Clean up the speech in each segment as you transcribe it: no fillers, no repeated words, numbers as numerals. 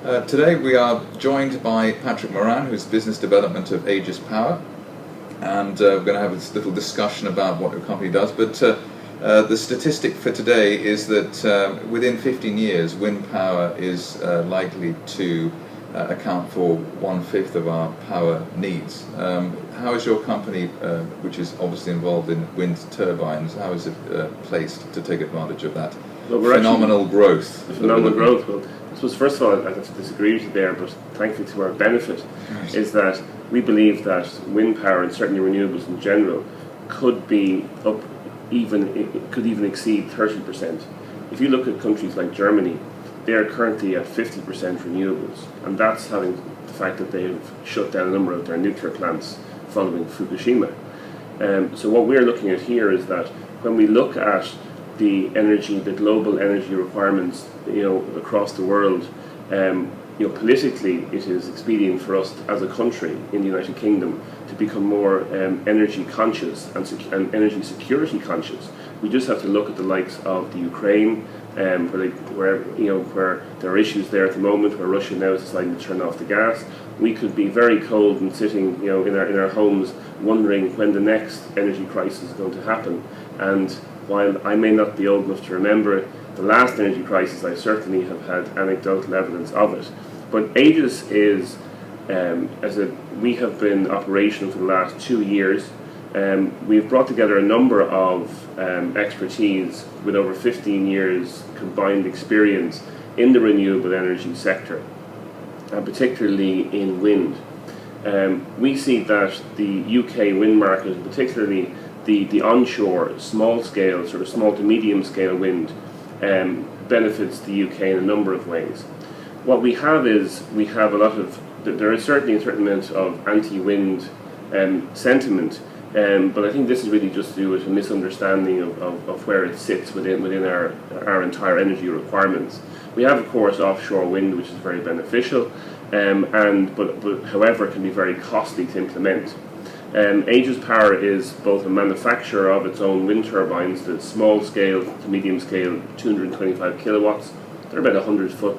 Today we are joined by Patrick Moran, who's Business Development of Aegis Power, and we're going to have this little discussion about what the company does. But the statistic for today is that within 15 years, wind power is likely to account for 1/5 of our power needs. How is your company, which is obviously involved in wind turbines, how is it placed to take advantage of that phenomenal growth? Phenomenal growth. Well, I suppose first of all, I have to disagree with you there, but thankfully to our benefit, is that we believe that wind power and certainly renewables in general could be up it could even exceed 30%. If you look at countries like Germany, they are currently at 50% renewables, and that's having the fact that they've shut down a number of their nuclear plants following Fukushima. So what we're looking at here is that when we look at the global energy requirements, across the world, politically it is expedient for us as a country in the United Kingdom to become more energy conscious and energy security conscious. We just have to look at the likes of the Ukraine, where there are issues there at the moment, where Russia now is deciding to turn off the gas. We could be very cold and sitting, in our homes, wondering when the next energy crisis is going to happen. And while I may not be old enough to remember the last energy crisis, I certainly have had anecdotal evidence of it. But Aegis is, we have been operational for the last 2 years. We've brought together a number of expertise with over 15 years combined experience in the renewable energy sector, and particularly in wind. We see that the UK wind market, particularly the onshore small scale, sort of small to medium scale wind, benefits the UK in a number of ways. What we have is, there is certainly a certain amount of anti-wind sentiment, but I think this is really just to do with a misunderstanding of where it sits within our entire energy requirements. We have, of course, offshore wind, which is very beneficial, but however can be very costly to implement. Aegis Power is both a manufacturer of its own wind turbines, the small scale to medium scale, 225 kilowatts. They're about 100-foot,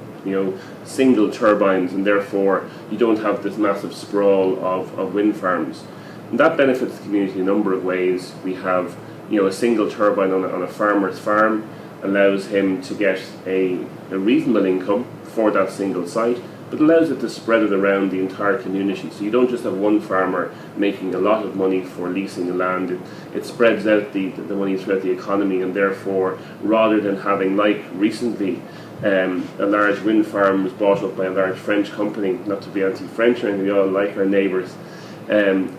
single turbines, and therefore you don't have this massive sprawl of wind farms. And that benefits the community in a number of ways. We have, a single turbine on a farmer's farm allows him to get a reasonable income for that single site, but allows it to spread it around the entire community. So you don't just have one farmer making a lot of money for leasing the land. It spreads out the money throughout the economy, and therefore, rather than having, like recently, a large wind farm was bought up by a large French company, not to be anti-French or anything, we all like our neighbours, and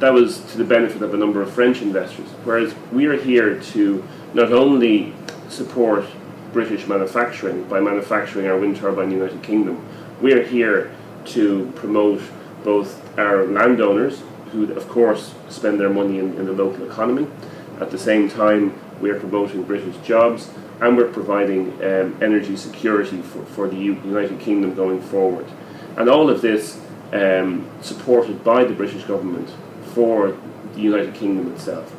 that was to the benefit of a number of French investors. Whereas we are here to not only support British manufacturing by manufacturing our wind turbine in the United Kingdom, we are here to promote both our landowners, who of course spend their money in the local economy. At the same time, we are promoting British jobs, and we're providing energy security for the United Kingdom going forward. And all of this supported by the British government for the United Kingdom itself.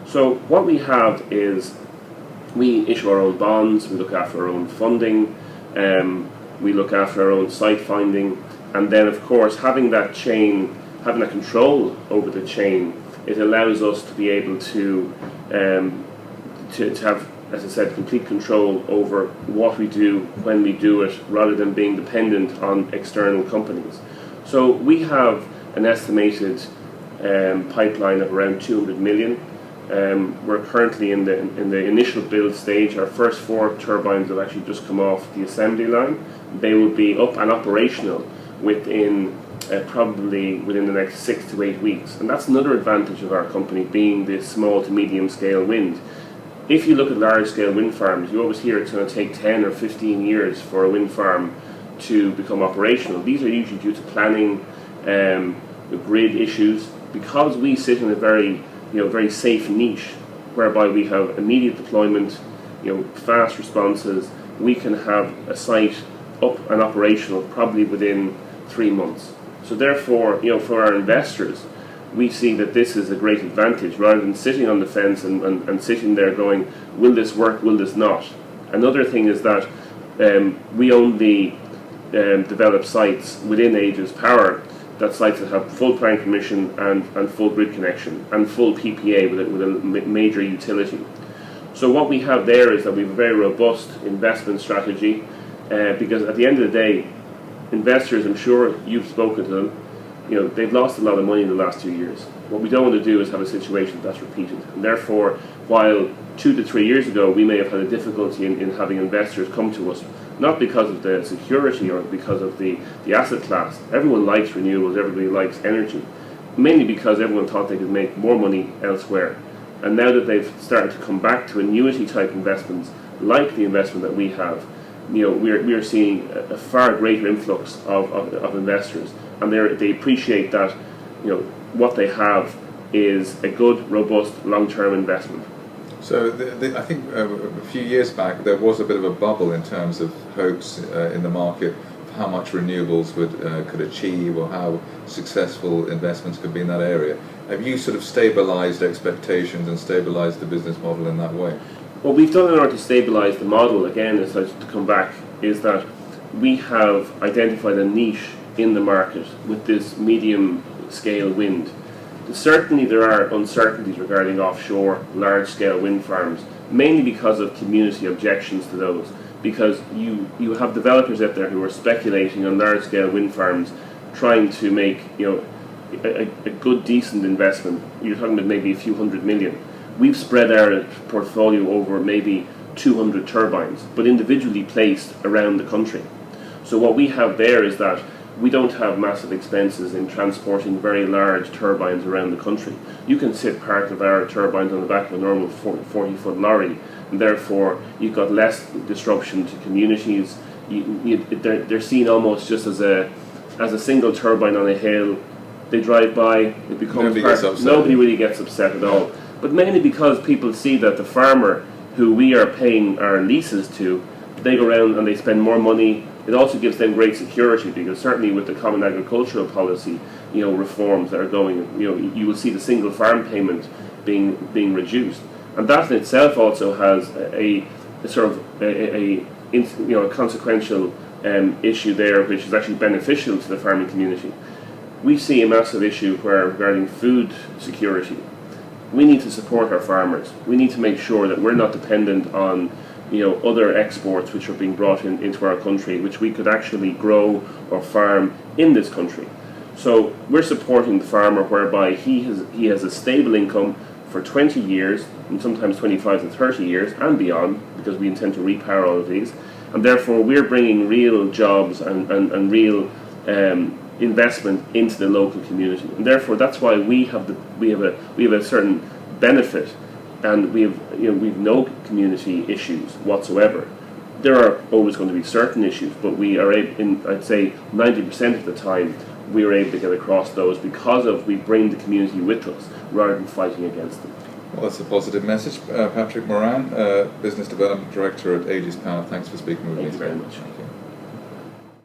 So what we have is, we issue our own bonds, we look after our own funding, we look after our own site finding, and then of course having that control over the chain, it allows us to be able to have, as I said, complete control over what we do, when we do it, rather than being dependent on external companies. So we have an estimated pipeline of around 200 million. We're currently in the initial build stage. Our first 4 turbines have actually just come off the assembly line. They will be up and operational probably within the next 6 to 8 weeks. And that's another advantage of our company, being this small to medium scale wind. If you look at large scale wind farms, you always hear it's going to take 10 or 15 years for a wind farm to become operational. These are usually due to planning, grid issues. Because we sit in a very safe niche, whereby we have immediate deployment, fast responses, we can have a site up and operational probably within 3 months. So therefore, for our investors, we see that this is a great advantage, rather than sitting on the fence and sitting there going, will this work, will this not? Another thing is that we own the develop sites within Aegis Power, that sites that have full planning permission and full grid connection and full PPA with a major utility. So what we have there is that we have a very robust investment strategy, because at the end of the day, investors, I'm sure you've spoken to them, they've lost a lot of money in the last 2 years. What we don't want to do is have a situation that's repeated. And therefore, while 2 to 3 years ago we may have had a difficulty in having investors come to us, not because of the security or because of the asset class. Everyone likes renewables, everybody likes energy, mainly because everyone thought they could make more money elsewhere. And now that they've started to come back to annuity type investments, like the investment that we have, we are seeing a far greater influx of investors, and they appreciate that what they have is a good, robust, long-term investment. So I think a few years back there was a bit of a bubble in terms of hopes in the market of how much renewables could achieve, or how successful investments could be in that area. Have you sort of stabilised expectations and stabilised the business model in that way? What we've done in order to stabilise the model, again, is to come back, is that we have identified a niche in the market with this medium-scale wind. Certainly there are uncertainties regarding offshore large-scale wind farms, mainly because of community objections to those, because you have developers out there who are speculating on large-scale wind farms, trying to make a good, decent investment. You're talking about maybe a few hundred million. We've spread our portfolio over maybe 200 turbines, but individually placed around the country. So what we have there is that we don't have massive expenses in transporting very large turbines around the country. You can sit part of our turbines on the back of a normal 40-foot lorry, and therefore you've got less disruption to communities. They're seen almost just as a single turbine on a hill. They drive by, it becomes nobody really gets upset at all. But mainly because people see that the farmer who we are paying our leases to, they go around and they spend more money. It also gives them great security, because certainly with the Common Agricultural Policy, reforms that are going, you will see the single farm payment being reduced, and that in itself also has a sort of a consequential issue there, which is actually beneficial to the farming community. We see a massive issue regarding food security. We need to support our farmers. We need to make sure that we're not dependent on other exports which are being brought into our country, which we could actually grow or farm in this country. So we're supporting the farmer, whereby he has a stable income for 20 years, and sometimes 25 to 30 years and beyond, because we intend to repower all of these, and therefore we're bringing real jobs and real investment into the local community, and therefore that's why we have a certain benefit. And we've no community issues whatsoever. There are always going to be certain issues, but we are I'd say 90% of the time, we are able to get across those because we bring the community with us rather than fighting against them. Well, that's a positive message. Patrick Moran, Business Development Director at Aegis Power, thanks for speaking with me. Thank you very much.